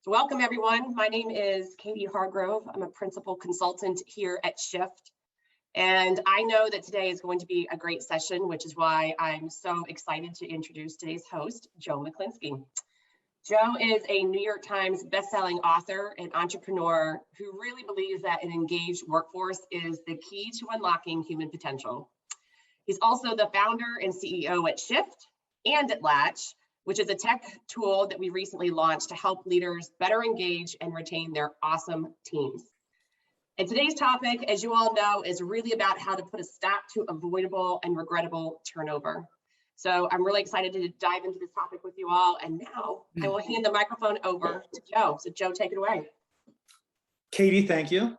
So welcome everyone. My name is Katie Hargrove. I'm a principal consultant here at Shift. And I know that today is going to be a great session, which is why I'm so excited to introduce today's host, Joe McClinsky. Joe is a New York Times bestselling author and entrepreneur who really believes that an engaged workforce is the key to unlocking human potential. He's also the founder and CEO at Shift and at Latch, which is a tech tool that we recently launched to help leaders better engage and retain their awesome teams. And today's topic, as you all know, is really about how to put a stop to avoidable and regrettable turnover. So I'm really excited to dive into this topic with you all. And now I will hand the microphone over to Joe. So Joe, take it away. Katie, thank you.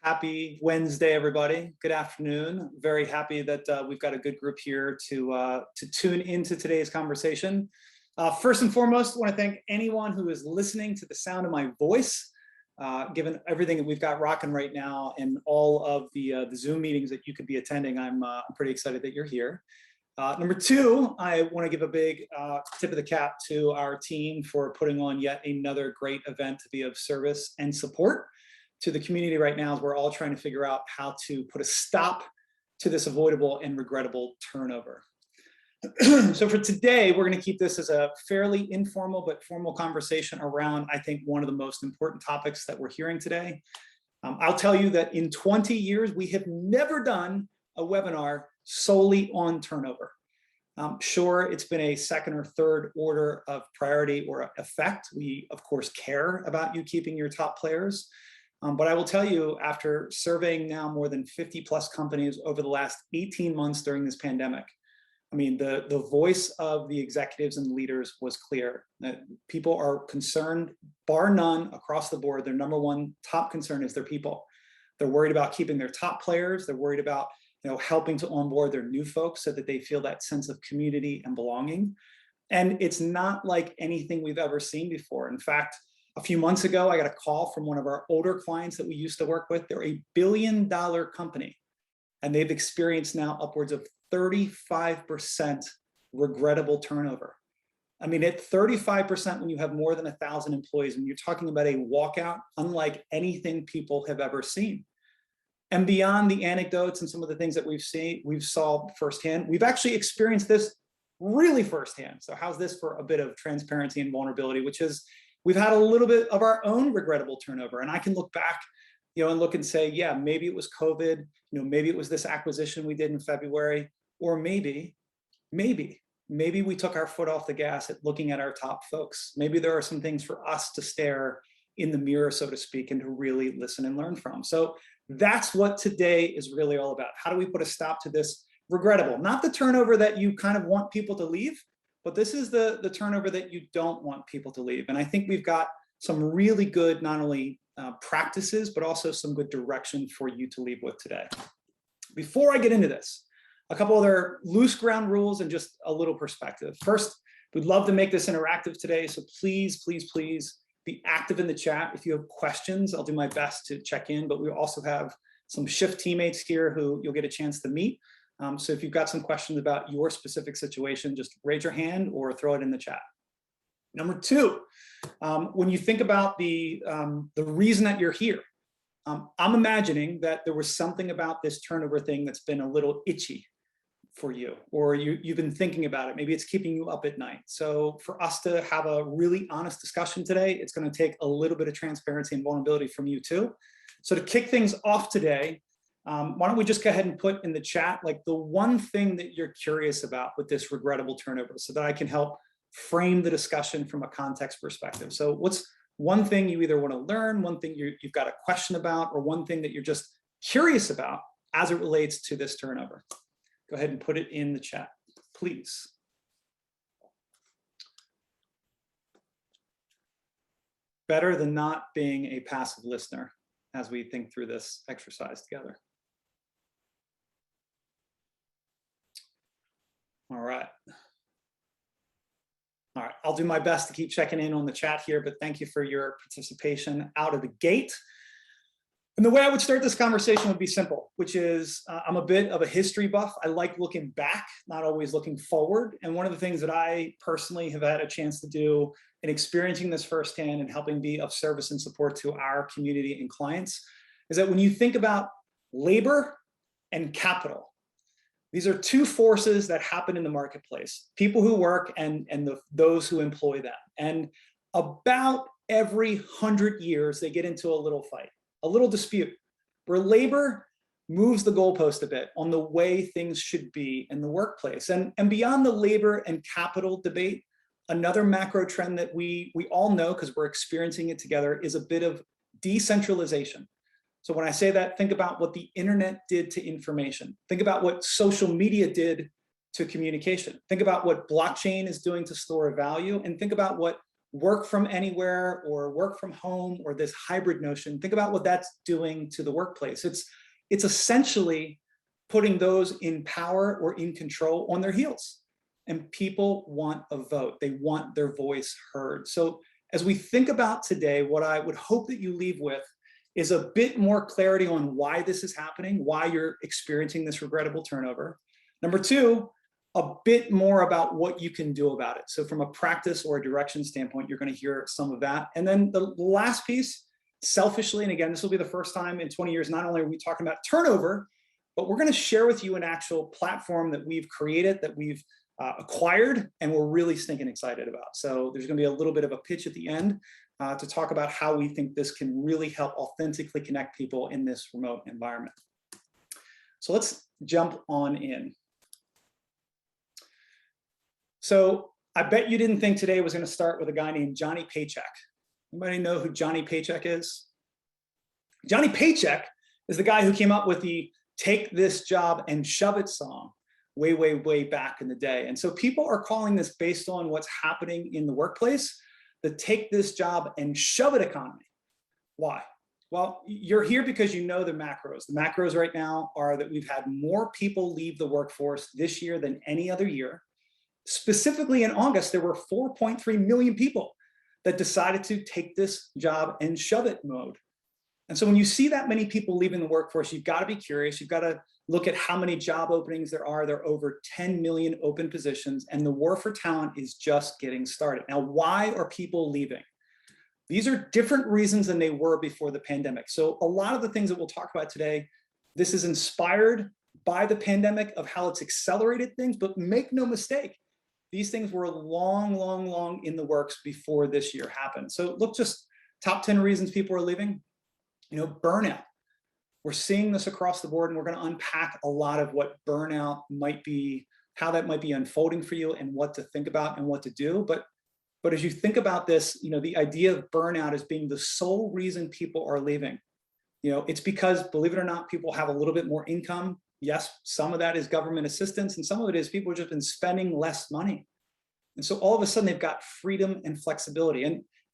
Happy Wednesday, everybody. Good afternoon. Very happy that we've got a good group here to tune into today's conversation. First and foremost, I want to thank anyone who is listening to the sound of my voice. Given everything that we've got rocking right now and all of the Zoom meetings that you could be attending, I'm pretty excited that you're here. Number two, I want to give a big tip of the cap to our team for putting on yet another great event to be of service and support to the community right now as we're all trying to figure out how to put a stop to this avoidable and regrettable turnover. So for today, we're going to keep this as a fairly informal but formal conversation around, I think, one of the most important topics that we're hearing today. I'll tell you that in 20 years, we have never done a webinar solely on turnover. Sure, it's been a second or third order of priority or effect. We, of course, care about you keeping your top players. But I will tell you, after surveying now more than 50 plus companies over the last 18 months during this pandemic, I mean, the voice of the executives and leaders was clear that people are concerned, bar none, across the board. Their number one top concern is their people. They're worried about keeping their top players. They're worried about helping to onboard their new folks so that they feel that sense of community and belonging. And it's not like anything we've ever seen before. In fact, a few months ago, I got a call from one of our older clients that we used to work with. They're a $1 billion company, and they've experienced now upwards of 35% regrettable turnover. I mean, at 35%, when you have more than 1,000 employees, and you're talking about a walkout unlike anything people have ever seen. And beyond the anecdotes and some of the things that we've saw firsthand, we've actually experienced this really firsthand. So how's this for a bit of transparency and vulnerability, which is, we've had a little bit of our own regrettable turnover. And I can look back, and look and say, yeah, maybe it was COVID, maybe it was this acquisition we did in February, or maybe we took our foot off the gas at looking at our top folks. Maybe there are some things for us to stare in the mirror, so to speak, and to really listen and learn from. So that's what today is really all about. How do we put a stop to this regrettable? Not the turnover that you kind of want people to leave, but this is the turnover that you don't want people to leave. And I think we've got some really good, not only practices, but also some good direction for you to leave with today. Before I get into this, a couple other loose ground rules and just a little perspective. First, we'd love to make this interactive today. So please, please, please be active in the chat. If you have questions, I'll do my best to check in, but we also have some Shift teammates here who you'll get a chance to meet. So if you've got some questions about your specific situation, just raise your hand or throw it in the chat. Number two, when you think about the reason that you're here, I'm imagining that there was something about this turnover thing that's been a little itchy for you, or you've been thinking about it. Maybe it's keeping you up at night. So for us to have a really honest discussion today, it's going to take a little bit of transparency and vulnerability from you too. So to kick things off today, why don't we just go ahead and put in the chat, like, the one thing that you're curious about with this regrettable turnover, so that I can help frame the discussion from a context perspective. So what's one thing you either want to learn, one thing you've got a question about, or one thing that you're just curious about as it relates to this turnover? Go ahead and put it in the chat, please. Better than not being a passive listener as we think through this exercise together. All right. I'll do my best to keep checking in on the chat here, but thank you for your participation out of the gate. And the way I would start this conversation would be simple, which is I'm a bit of a history buff. I like looking back, not always looking forward. And one of the things that I personally have had a chance to do and experiencing this firsthand and helping be of service and support to our community and clients is that when you think about labor and capital, these are two forces that happen in the marketplace, people who work and those who employ them. And about every 100 years, they get into a little fight, a little dispute, where labor moves the goalpost a bit on the way things should be in the workplace. And beyond the labor and capital debate, another macro trend that we all know because we're experiencing it together is a bit of decentralization. So when I say that, think about what the internet did to information. Think about what social media did to communication. Think about what blockchain is doing to store of value, and think about what work from anywhere or work from home or this hybrid notion, think about what that's doing to the workplace. It's essentially putting those in power or in control on their heels. And people want a vote. They want their voice heard. So as we think about today, what I would hope that you leave with is a bit more clarity on why this is happening, why you're experiencing this regrettable turnover. Number two, a bit more about what you can do about it. So from a practice or a direction standpoint, you're going to hear some of that. And then the last piece, selfishly, and again, this will be the first time in 20 years, not only are we talking about turnover, but we're going to share with you an actual platform that we've created, that we've acquired, and we're really stinking excited about. So there's going to be a little bit of a pitch at the end to talk about how we think this can really help authentically connect people in this remote environment. So let's jump on in. So I bet you didn't think today was going to start with a guy named Johnny Paycheck. Anybody know who Johnny Paycheck is? Johnny Paycheck is the guy who came up with the "Take This Job and Shove It" song way, way, way back in the day. And so people are calling this, based on what's happening in the workplace, the "Take This Job and Shove It" economy. Why? Well, you're here because you know the macros. The macros right now are that we've had more people leave the workforce this year than any other year. Specifically in August, there were 4.3 million people that decided to take this job and shove it mode. And so when you see that many people leaving the workforce, you've got to be curious. You've got to look at how many job openings there are. There are over 10 million open positions, and the war for talent is just getting started. Now, why are people leaving? These are different reasons than they were before the pandemic. So a lot of the things that we'll talk about today, this is inspired by the pandemic of how it's accelerated things, but make no mistake, these things were long, long, long in the works before this year happened. So look, just top 10 reasons people are leaving. You know, burnout. We're seeing this across the board, and we're going to unpack a lot of what burnout might be, how that might be unfolding for you, and what to think about and what to do. But as you think about this, you know, the idea of burnout as being the sole reason people are leaving, you know, it's because, believe it or not, people have a little bit more income. Yes, some of that is government assistance, and some of it is people have just been spending less money. And so all of a sudden they've got freedom and flexibility.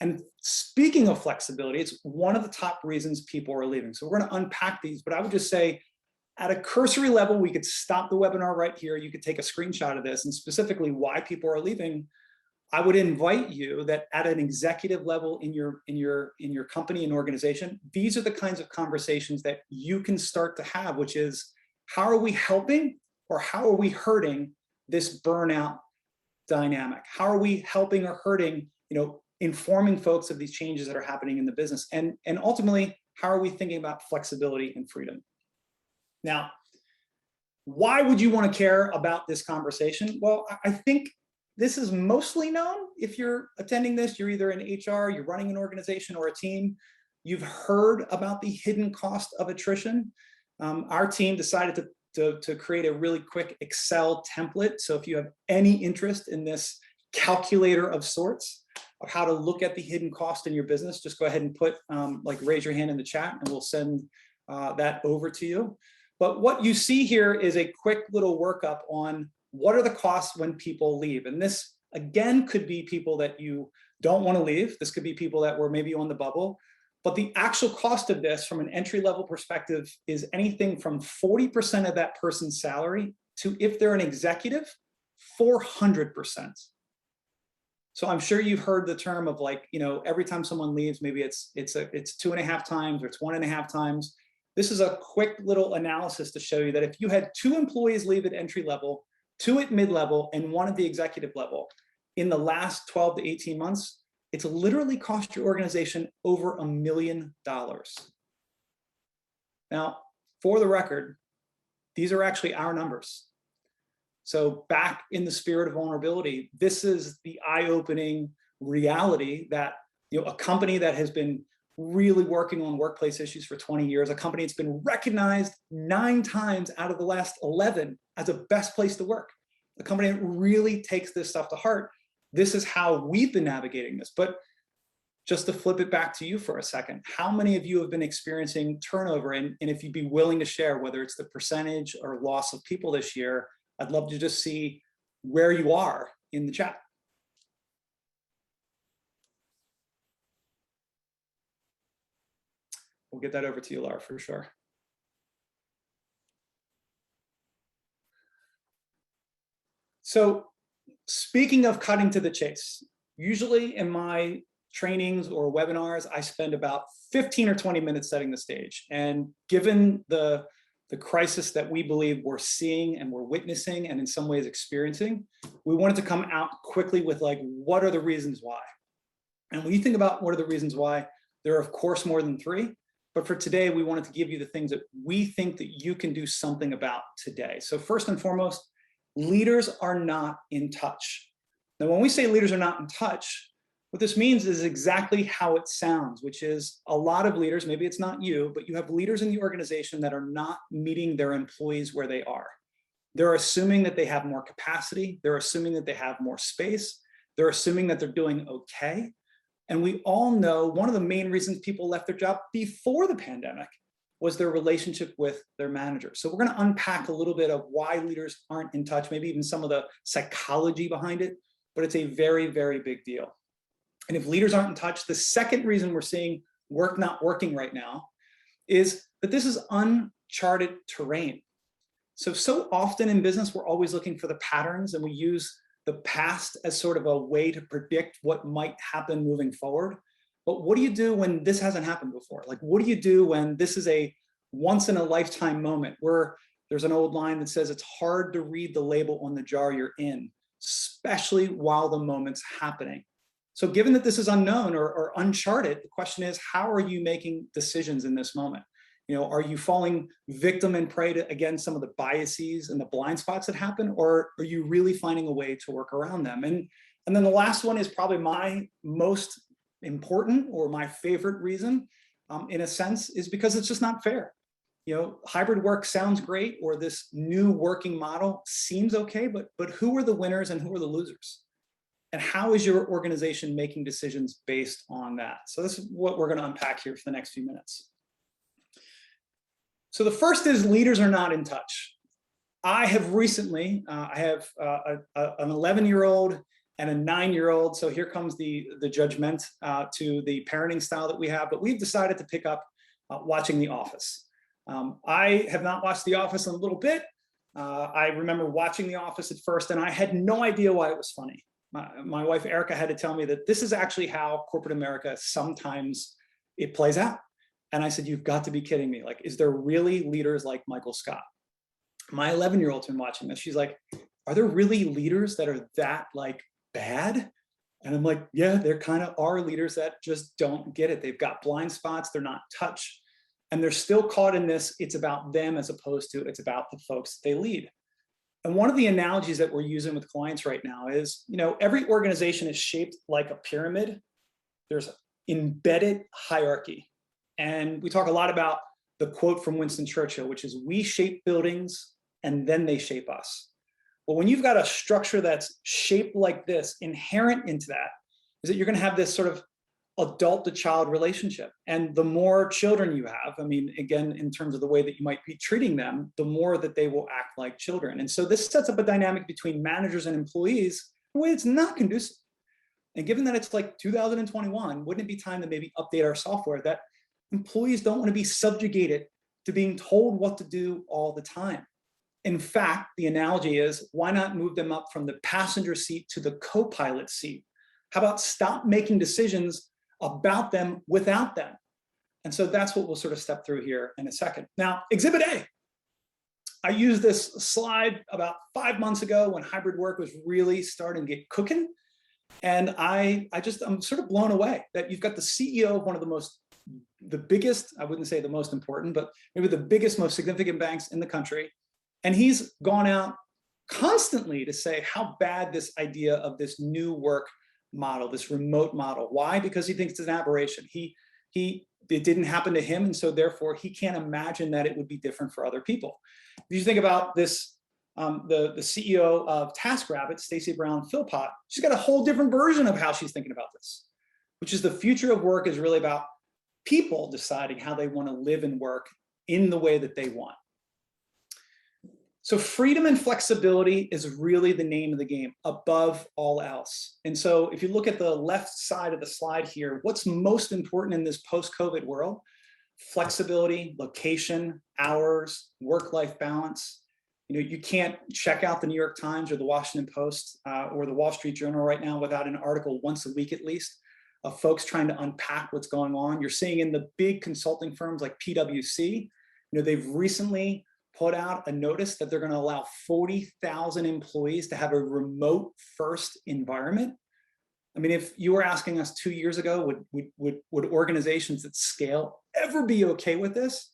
And speaking of flexibility, it's one of the top reasons people are leaving. So we're going to unpack these, but I would just say at a cursory level, we could stop the webinar right here. You could take a screenshot of this, and specifically why people are leaving. I would invite you that at an executive level in your company and organization, these are the kinds of conversations that you can start to have, which is, how are we helping or how are we hurting this burnout dynamic? How are we helping or hurting, you know, informing folks of these changes that are happening in the business? And ultimately, how are we thinking about flexibility and freedom? Now, why would you want to care about this conversation? Well, I think this is mostly known. If you're attending this, you're either in HR, you're running an organization or a team. You've heard about the hidden cost of attrition. Our team decided to create a really quick Excel template. So if you have any interest in this calculator of sorts of how to look at the hidden cost in your business, just go ahead and put, raise your hand in the chat, and we'll send that over to you. But what you see here is a quick little workup on what are the costs when people leave. And this, again, could be people that you don't want to leave. This could be people that were maybe on the bubble. But the actual cost of this from an entry-level perspective is anything from 40% of that person's salary to, if they're an executive, 400%. So I'm sure you've heard the term of, like, you know, every time someone leaves, maybe it's 2.5 times or it's 1.5 times. This is a quick little analysis to show you that if you had 2 employees leave at entry level, 2 at mid-level, and 1 at the executive level in the last 12 to 18 months, it's literally cost your organization over $1 million. Now, for the record, these are actually our numbers. So back in the spirit of vulnerability, this is the eye-opening reality that a company that has been really working on workplace issues for 20 years, a company that's been recognized 9 times out of the last 11 as a best place to work, a company that really takes this stuff to heart. This is how we've been navigating this. But just to flip it back to you for a second, how many of you have been experiencing turnover? And if you'd be willing to share, whether it's the percentage or loss of people this year, I'd love to just see where you are in the chat. We'll get that over to you, Laura, for sure. So speaking of cutting to the chase, usually in my trainings or webinars, I spend about 15 or 20 minutes setting the stage. And given the crisis that we believe we're seeing and we're witnessing and in some ways experiencing, we wanted to come out quickly with like, what are the reasons why? And when you think about what are the reasons why, there are of course more than 3. But for today, we wanted to give you the things that we think that you can do something about today. So first and foremost, leaders are not in touch. Now, when we say leaders are not in touch, what this means is exactly how it sounds, which is a lot of leaders, maybe it's not you, but you have leaders in the organization that are not meeting their employees where they are. They're assuming that they have more capacity. They're assuming that they have more space. They're assuming that they're doing okay. And we all know one of the main reasons people left their job before the pandemic was their relationship with their manager. So we're going to unpack a little bit of why leaders aren't in touch, maybe even some of the psychology behind it, but it's a very, very big deal. And if leaders aren't in touch, the second reason we're seeing work not working right now is that this is uncharted terrain. So often in business, we're always looking for the patterns, and we use the past as sort of a way to predict what might happen moving forward. But what do you do when this hasn't happened before? Like, what do you do when this is a once in a lifetime moment where there's an old line that says it's hard to read the label on the jar you're in, especially while the moment's happening? So given that this is unknown or uncharted, the question is, how are you making decisions in this moment? Are you falling victim and prey to, again, some of the biases and the blind spots that happen, or are you really finding a way to work around them? And then the last one is probably my most important or my favorite reason, in a sense, is because it's just not fair. Hybrid work sounds great, or this new working model seems okay, but who are the winners and who are the losers? And how is your organization making decisions based on that? So this is what we're going to unpack here for the next few minutes. So the first is leaders are not in touch. I have recently, I have an 11-year-old and a 9-year-old. So here comes the judgment to the parenting style that we have, but we've decided to pick up watching The Office. I have not watched The Office in a little bit. I remember watching The Office at first, and I had no idea why it was funny. My wife, Erica, had to tell me that this is actually how corporate America sometimes it plays out. And I said, you've got to be kidding me. Like, is there really leaders like Michael Scott? My 11-year-old's been watching this. She's like, are there really leaders that are that like bad? And I'm like, yeah, there kind of are leaders that just don't get it. They've got blind spots. They're not touched. And they're still caught in this. It's about them as opposed to it's about the folks they lead. And one of the analogies that we're using with clients right now is, every organization is shaped like a pyramid. There's embedded hierarchy. And we talk a lot about the quote from Winston Churchill, which is, we shape buildings and then they shape us. Well, when you've got a structure that's shaped like this, inherent into that is that you're going to have this sort of adult to child relationship. And the more children you have, again, in terms of the way that you might be treating them, the more that they will act like children. And so this sets up a dynamic between managers and employees in a way it's not conducive. And given that it's like 2021, wouldn't it be time to maybe update our software that employees don't want to be subjugated to being told what to do all the time? In fact, the analogy is, why not move them up from the passenger seat to the co-pilot seat? How about stop making decisions about them without them? And so that's what we'll sort of step through here in a second. Now, Exhibit A. I used this slide about 5 months ago when hybrid work was really starting to get cooking. And I'm sort of blown away that you've got the CEO of one of the biggest, I wouldn't say the most important, but maybe the biggest, most significant banks in the country. And he's gone out constantly to say how bad this idea of this new work model, this remote model. Why? Because he thinks it's an aberration. It didn't happen to him, and so therefore he can't imagine that it would be different for other people. If you think about this, the CEO of TaskRabbit, Stacey Brown Philpott, she's got a whole different version of how she's thinking about this, which is the future of work is really about people deciding how they want to live and work in the way that they want. So freedom and flexibility is really the name of the game above all else. And so if you look at the left side of the slide here, what's most important in this post-COVID world? Flexibility, location, hours, work-life balance. You can't check out the New York Times or the Washington Post or the Wall Street Journal right now without an article once a week at least of folks trying to unpack what's going on. You're seeing in the big consulting firms like PwC, they've recently put out a notice that they're going to allow 40,000 employees to have a remote first environment. I mean, if you were asking us 2 years ago, would organizations at scale ever be okay with this?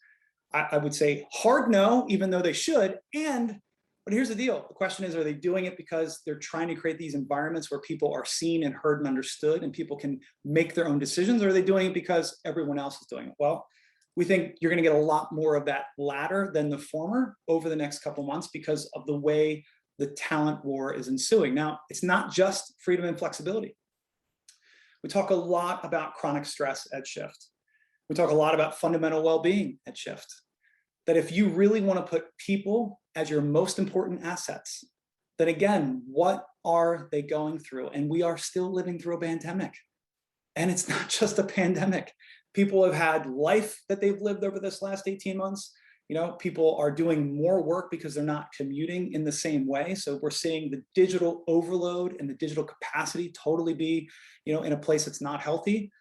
I would say hard no, even though they should. But here's the deal. The question is, are they doing it because they're trying to create these environments where people are seen and heard and understood and people can make their own decisions? Or are they doing it because everyone else is doing it? Well, we think you're going to get a lot more of that latter than the former over the next couple months because of the way the talent war is ensuing. Now, it's not just freedom and flexibility. We talk a lot about chronic stress at Shift. We talk a lot about fundamental well-being at Shift. That if you really want to put people as your most important assets, then again, what are they going through? And we are still living through a pandemic. And it's not just a pandemic. People have had life that they've lived over this last 18 months. People are doing more work because they're not commuting in the same way. So we're seeing the digital overload and the digital capacity totally be, in a place that's not healthy.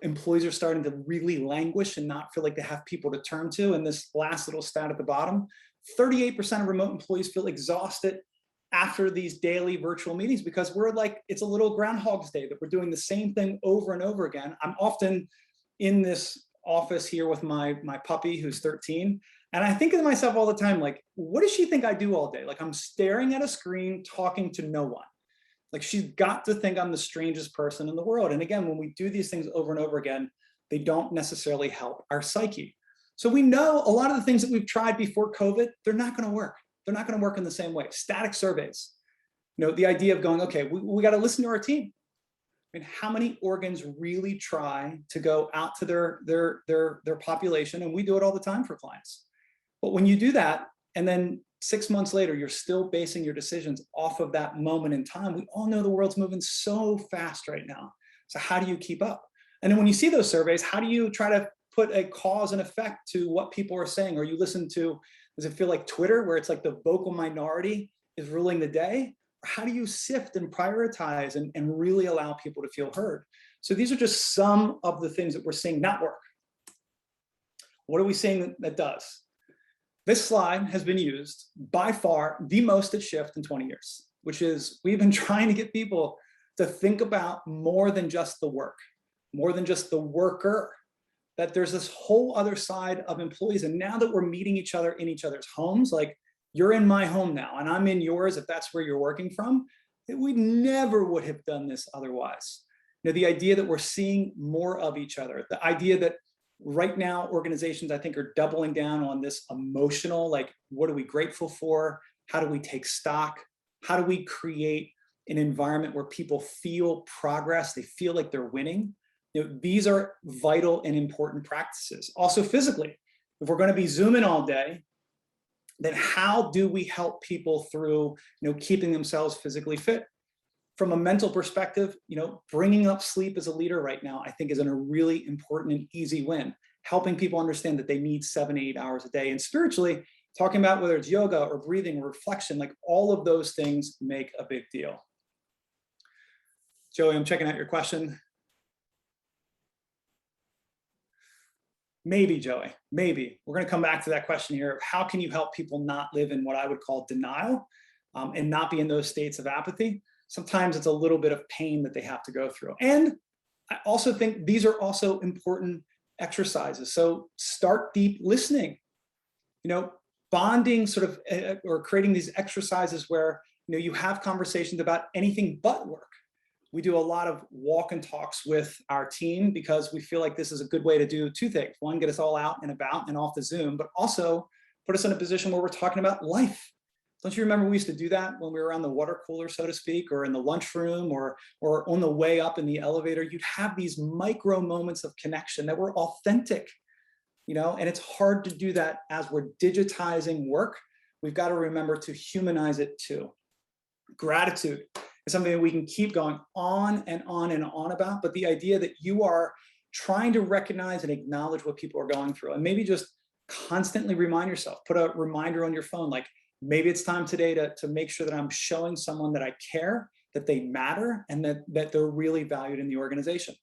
Employees are starting to really languish and not feel like they have people to turn to. And this last little stat at the bottom, 38% of remote employees feel exhausted after these daily virtual meetings because we're like, it's a little Groundhog's Day that we're doing the same thing over and over again. I'm often in this office here with my puppy who's 13. And I think to myself all the time, like, what does she think I do all day? Like I'm staring at a screen, talking to no one. Like she's got to think I'm the strangest person in the world. And again, when we do these things over and over again, they don't necessarily help our psyche. So we know a lot of the things that we've tried before COVID, they're not going to work. They're not going to work in the same way. Static surveys, the idea of going, okay, we got to listen to our team. I mean, how many organs really try to go out to their population? And we do it all the time for clients. But when you do that, and then 6 months later, you're still basing your decisions off of that moment in time. We all know the world's moving so fast right now. So how do you keep up? And then when you see those surveys, how do you try to put a cause and effect to what people are saying? Or you listen to, does it feel like Twitter, where it's like the vocal minority is ruling the day? Or how do you sift and prioritize and really allow people to feel heard? So these are just some of the things that we're seeing not work. What are we seeing that does? This slide has been used by far the most at Shift in 20 years, which is we've been trying to get people to think about more than just the work, more than just the worker, that there's this whole other side of employees. And now that we're meeting each other in each other's homes, like you're in my home now and I'm in yours, if that's where you're working from, we never would have done this otherwise. The idea that we're seeing more of each other, the idea that right now, organizations, I think, are doubling down on this emotional, like, what are we grateful for? How do we take stock? How do we create an environment where people feel progress? They feel like they're winning. These are vital and important practices. Also physically, if we're going to be Zooming all day, then how do we help people through, keeping themselves physically fit? From a mental perspective, bringing up sleep as a leader right now, I think is a really important and easy win. Helping people understand that they need 7 to 8 hours a day. And spiritually, talking about whether it's yoga or breathing or reflection, like all of those things make a big deal. Joey, I'm checking out your question. Maybe, Joey, maybe. We're going to come back to that question here of how can you help people not live in what I would call denial and not be in those states of apathy. sometimes it's a little bit of pain that they have to go through. And I also think these are also important exercises. So start deep listening, bonding sort of, or creating these exercises where, you have conversations about anything but work. We do a lot of walk and talks with our team because we feel like this is a good way to do two things. One, get us all out and about and off the Zoom, but also put us in a position where we're talking about life. Don't you remember we used to do that when we were around the water cooler, so to speak, or in the lunchroom, or on the way up in the elevator? You'd have these micro moments of connection that were authentic, and it's hard to do that as we're digitizing work. We've got to remember to humanize it too. Gratitude is something that we can keep going on and on and on about, but the idea that you are trying to recognize and acknowledge what people are going through, and maybe just constantly remind yourself, put a reminder on your phone, like maybe it's time today to make sure that I'm showing someone that I care, that they matter, and that they're really valued in the organization.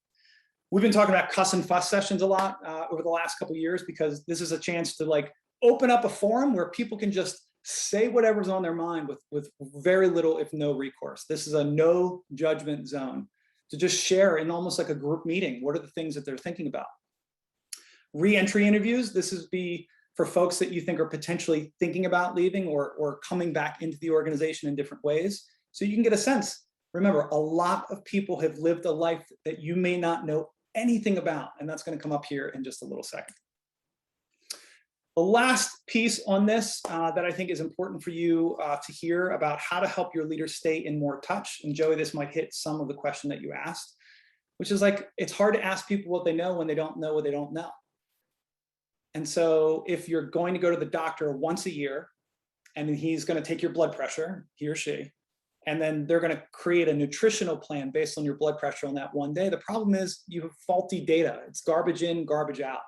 We've been talking about cuss and fuss sessions a lot over the last couple of years, because this is a chance to open up a forum where people can just say whatever's on their mind with very little, if no recourse. This is a no judgment zone to just share in almost like a group meeting. What are the things that they're thinking about? Re-entry interviews. This is for folks that you think are potentially thinking about leaving or coming back into the organization in different ways. So you can get a sense. Remember, a lot of people have lived a life that you may not know anything about, and that's going to come up here in just a little second. The last piece on this that I think is important for you to hear about how to help your leaders stay in more touch, and Joey, this might hit some of the question that you asked, which is it's hard to ask people what they know when they don't know what they don't know. And so if you're going to go to the doctor once a year, and he's going to take your blood pressure, he or she, and then they're going to create a nutritional plan based on your blood pressure on that one day, the problem is you have faulty data. It's garbage in, garbage out.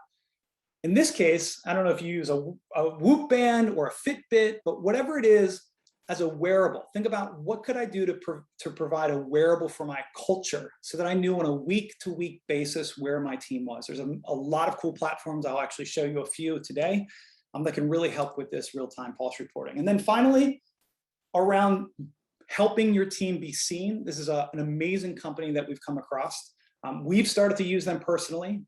In this case, I don't know if you use a Whoop band or a Fitbit, but whatever it is, as a wearable, think about what could I do to provide a wearable for my culture so that I knew on a week-to-week basis where my team was. There's a lot of cool platforms. I'll actually show you a few today that can really help with this real-time pulse reporting. And then finally, around helping your team be seen, this is an amazing company that we've come across. We've started to use them personally.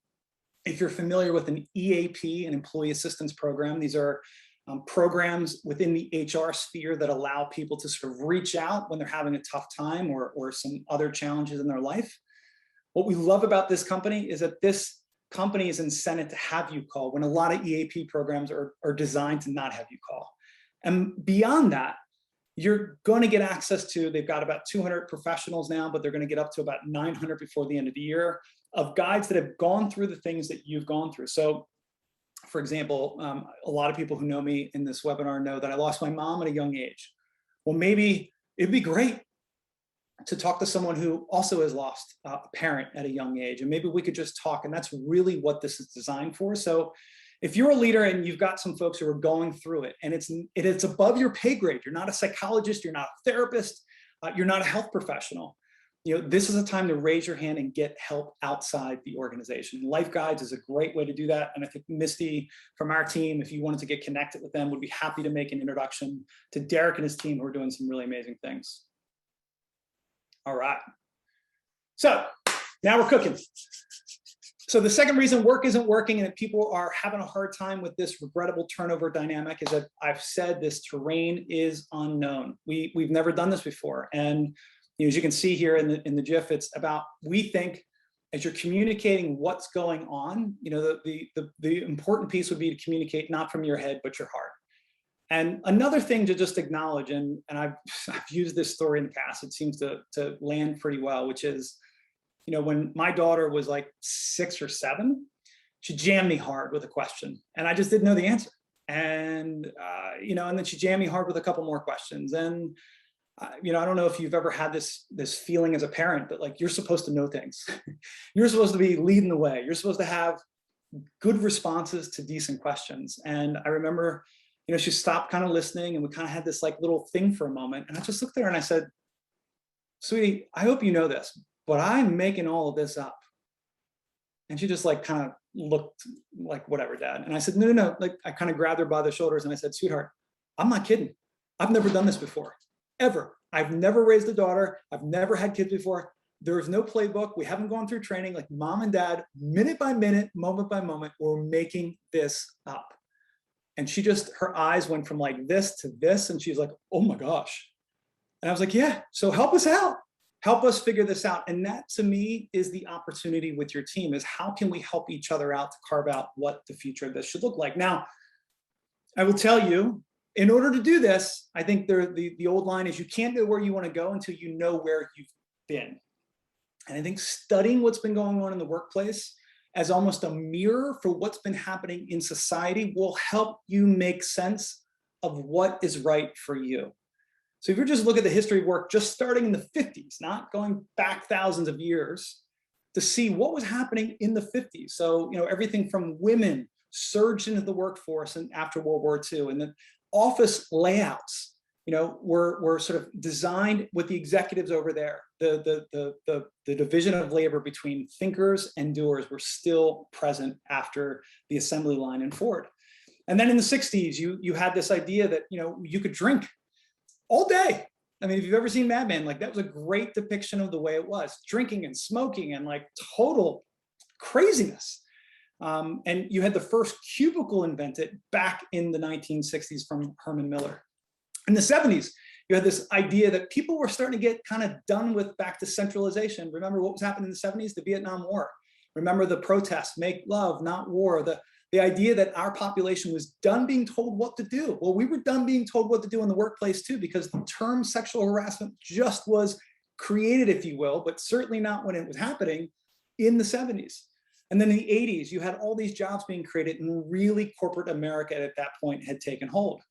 If you're familiar with an EAP, an employee assistance program, these are programs within the HR sphere that allow people to sort of reach out when they're having a tough time or some other challenges in their life. What we love about this company is that this company is incented to have you call when a lot of EAP programs are designed to not have you call. And beyond that, you're going to get access to, they've got about 200 professionals now, but they're going to get up to about 900 before the end of the year, of guides that have gone through the things that you've gone through. So, for example, a lot of people who know me in this webinar know that I lost my mom at a young age. Well, maybe it'd be great to talk to someone who also has lost a parent at a young age, and maybe we could just talk, and that's really what this is designed for. So if you're a leader and you've got some folks who are going through it, and it's above your pay grade, you're not a psychologist, you're not a therapist, you're not a health professional, this is a time to raise your hand and get help outside the organization. Life Guides is a great way to do that. And I think Misty from our team, if you wanted to get connected with them, would be happy to make an introduction to Derek and his team, who are doing some really amazing things. All right. So now we're cooking. So the second reason work isn't working and that people are having a hard time with this regrettable turnover dynamic is that I've said this terrain is unknown. We've never done this before. And as you can see here in the GIF, it's about, we think, as you're communicating what's going on, the important piece would be to communicate not from your head, but your heart. And another thing to just acknowledge, and I've used this story in the past, it seems to land pretty well, which is, when my daughter was like 6 or 7, she jammed me hard with a question, and I just didn't know the answer. And, and then she jammed me hard with a couple more questions. And I don't know if you've ever had this feeling as a parent that like you're supposed to know things. You're supposed to be leading the way. You're supposed to have good responses to decent questions. And I remember, she stopped kind of listening, and we kind of had this like little thing for a moment. And I just looked at her and I said, "Sweetie, I hope you know this, but I'm making all of this up." And she just like kind of looked like, "Whatever, Dad." And I said, No. Like I kind of grabbed her by the shoulders and I said, "Sweetheart, I'm not kidding. I've never done this before. Ever. I've never raised a daughter. I've never had kids before. There's no playbook. We haven't gone through training. Like mom and dad, minute by minute, moment by moment, we're making this up. And she just, her eyes went from like this to this. And she's like, oh my gosh. And I was like, yeah, so help us out. Help us figure this out. And that to me is the opportunity with your team, is how can we help each other out to carve out what the future of this should look like? Now, I will tell you, in order to do this, I think the old line is you can't know where you want to go until you know where you've been. And I think studying what's been going on in the workplace as almost a mirror for what's been happening in society will help you make sense of what is right for you. So if you just look at the history of work, just starting in the 50s, not going back thousands of years, to see what was happening in the 50s. So, everything from women surged into the workforce and after World War II, and the office layouts, were sort of designed with the executives over there. The division of labor between thinkers and doers were still present after the assembly line in Ford. And then in the 60s, you had this idea that, you could drink all day. I mean, if you've ever seen Mad Men, like that was a great depiction of the way it was, drinking and smoking and like total craziness. And you had the first cubicle invented back in the 1960s from Herman Miller. In the 70s, you had this idea that people were starting to get kind of done with back to centralization. Remember what was happening in the 70s? The Vietnam War. Remember the protests, make love, not war. The idea that our population was done being told what to do. Well, we were done being told what to do in the workplace too, because the term sexual harassment just was created, if you will, but certainly not when it was happening in the 70s. And then in the 80s, you had all these jobs being created, and really corporate America at that point had taken hold.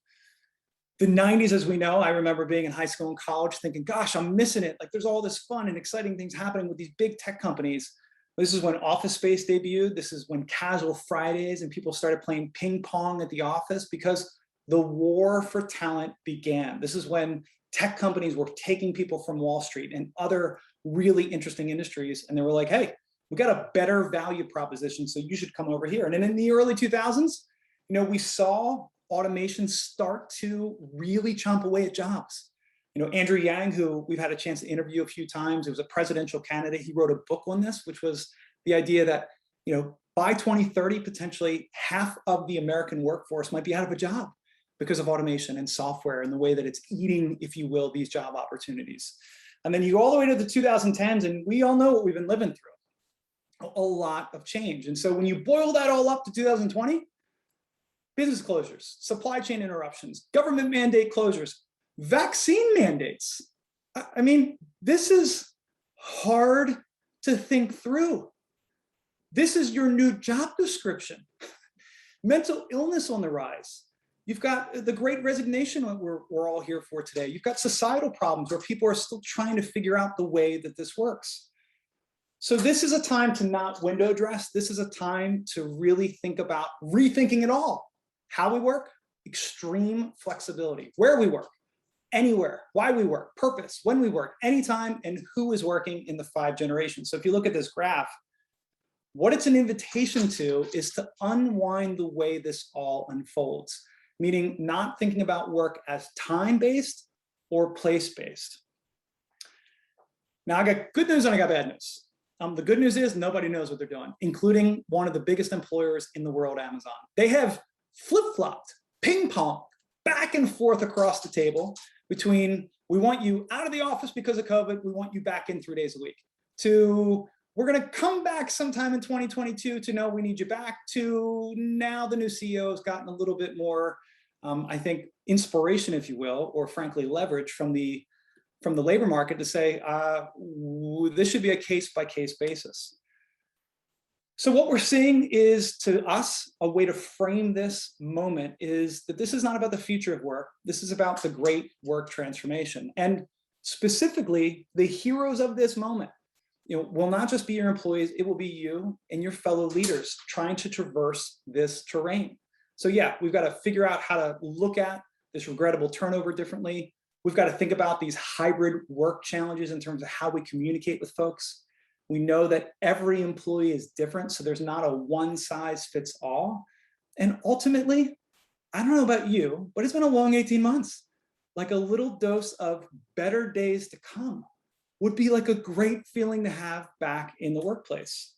The 90s, as we know, I remember being in high school and college thinking, gosh, I'm missing it. Like there's all this fun and exciting things happening with these big tech companies. This is when Office Space debuted. This is when casual Fridays and people started playing ping pong at the office because the war for talent began. This is when tech companies were taking people from Wall Street and other really interesting industries. And they were like, hey, we got a better value proposition, so you should come over here. And then in the early 2000s, we saw automation start to really chomp away at jobs. Andrew Yang, who we've had a chance to interview a few times, he was a presidential candidate. He wrote a book on this, which was the idea that, by 2030, potentially half of the American workforce might be out of a job because of automation and software and the way that it's eating, if you will, these job opportunities. And then you go all the way to the 2010s, and we all know what we've been living through. A lot of change. And so when you boil that all up to 2020, business closures, supply chain interruptions, government mandate closures, vaccine mandates. I mean, this is hard to think through. This is your new job description. Mental illness on the rise. You've got the great resignation that we're all here for today. You've got societal problems where people are still trying to figure out the way that this works. So this is a time to not window dress. This is a time to really think about rethinking it all. How we work, extreme flexibility. Where we work, anywhere, why we work, purpose, when we work, anytime, and who is working in the 5 generations. So if you look at this graph, what it's an invitation to is to unwind the way this all unfolds, meaning not thinking about work as time-based or place-based. Now I got good news and I got bad news. The good news is nobody knows what they're doing, including one of the biggest employers in the world, Amazon. They have flip-flopped, ping-pong, back and forth across the table between we want you out of the office because of COVID, we want you back in 3 days a week, to we're going to come back sometime in 2022 to know we need you back, to now the new CEO has gotten a little bit more, I think, inspiration, if you will, or frankly, leverage from the labor market to say, this should be a case-by-case basis. So what we're seeing is, to us, a way to frame this moment is that this is not about the future of work. This is about the great work transformation. And specifically, the heroes of this moment, will not just be your employees, it will be you and your fellow leaders trying to traverse this terrain. So yeah, we've got to figure out how to look at this regrettable turnover differently. We've got to think about these hybrid work challenges in terms of how we communicate with folks. We know that every employee is different, so there's not a one size fits all. And ultimately, I don't know about you, but it's been a long 18 months. like a little dose of better days to come would be like a great feeling to have back in the workplace.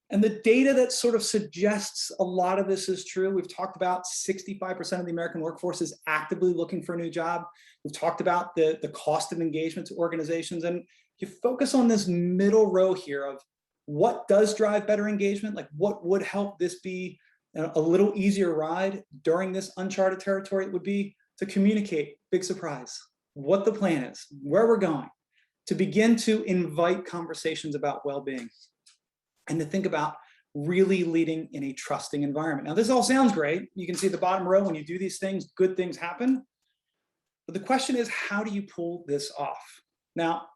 And the data that sort of suggests a lot of this is true. We've talked about 65% of the American workforce is actively looking for a new job. We've talked about the cost of engagement to organizations. And you focus on this middle row here of what does drive better engagement, like what would help this be a little easier ride during this uncharted territory. It would be to communicate, big surprise, what the plan is, where we're going, to begin to invite conversations about well-being, and to think about really leading in a trusting environment. Now, this all sounds great. You can see the bottom row, when you do these things, good things happen. But the question is, how do you pull this off? Now,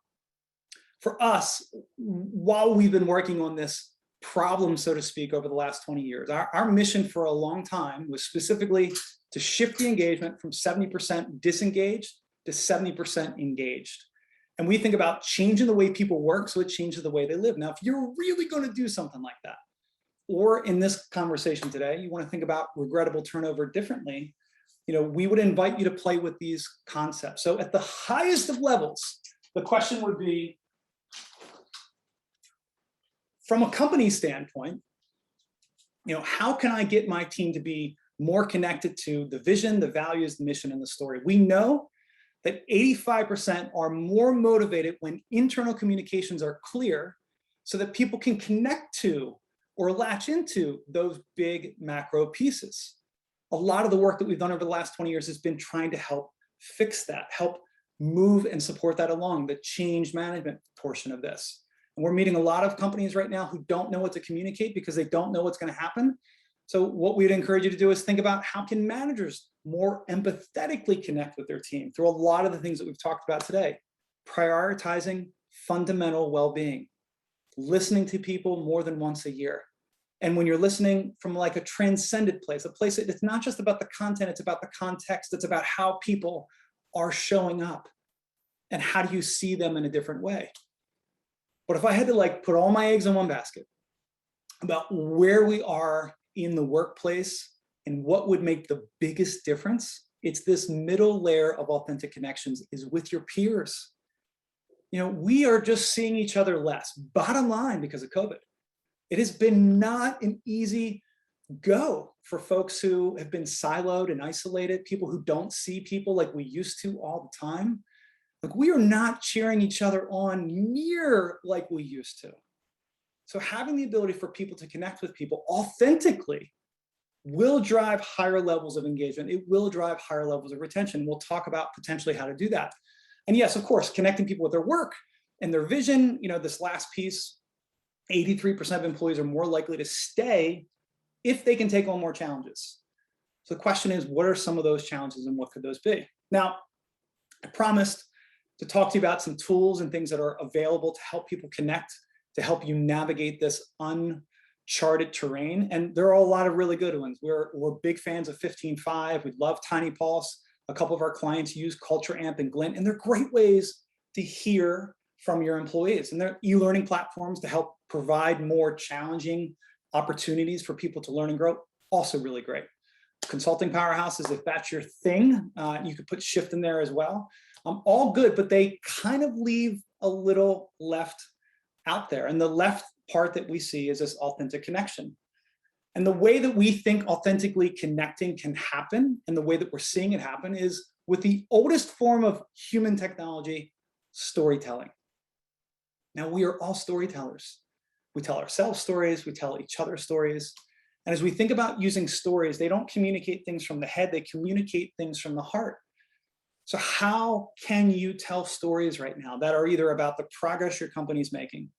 for us, while we've been working on this problem, so to speak, over the last 20 years, our mission for a long time was specifically to shift the engagement from 70% disengaged to 70% engaged. And we think about changing the way people work so it changes the way they live. Now, if you're really going to do something like that, or in this conversation today, you want to think about regrettable turnover differently, we would invite you to play with these concepts. So at the highest of levels, the question would be, from a company standpoint, how can I get my team to be more connected to the vision, the values, the mission, and the story? We know that 85% are more motivated when internal communications are clear so that people can connect to or latch into those big macro pieces. A lot of the work that we've done over the last 20 years has been trying to help fix that, help move and support that along, the change management portion of this. And we're meeting a lot of companies right now who don't know what to communicate because they don't know what's going to happen. So what we'd encourage you to do is think about how can managers more empathetically connect with their team through a lot of the things that we've talked about today. Prioritizing fundamental well-being, listening to people more than once a year. And when you're listening from like a transcended place, a place that it's not just about the content, it's about the context, it's about how people are showing up and how do you see them in a different way. But if I had to put all my eggs in one basket about where we are in the workplace and what would make the biggest difference, it's this middle layer of authentic connections is with your peers. We are just seeing each other less, bottom line, because of COVID. It has been not an easy go for folks who have been siloed and isolated, people who don't see people like we used to all the time. We are not cheering each other on near like we used to. So having the ability for people to connect with people authentically will drive higher levels of engagement. It will drive higher levels of retention. We'll talk about potentially how to do that. And yes, of course, connecting people with their work and their vision, this last piece, 83% of employees are more likely to stay if they can take on more challenges. So the question is, what are some of those challenges and what could those be? Now, I promised to talk to you about some tools and things that are available to help people connect, to help you navigate this uncharted terrain. And there are a lot of really good ones. We're big fans of 15.5. We love Tiny Pulse. A couple of our clients use Culture Amp and Glint, and they're great ways to hear from your employees. And they're e-learning platforms to help provide more challenging opportunities for people to learn and grow. Also really great. Consulting powerhouses, if that's your thing, you could put Shift in there as well. All good, but they kind of leave a little left out there. And the left part that we see is this authentic connection. And the way that we think authentically connecting can happen, and the way that we're seeing it happen, is with the oldest form of human technology, storytelling. Now, we are all storytellers. We tell ourselves stories, we tell each other stories. And as we think about using stories, they don't communicate things from the head, they communicate things from the heart. So how can you tell stories right now that are either about the progress your company's making,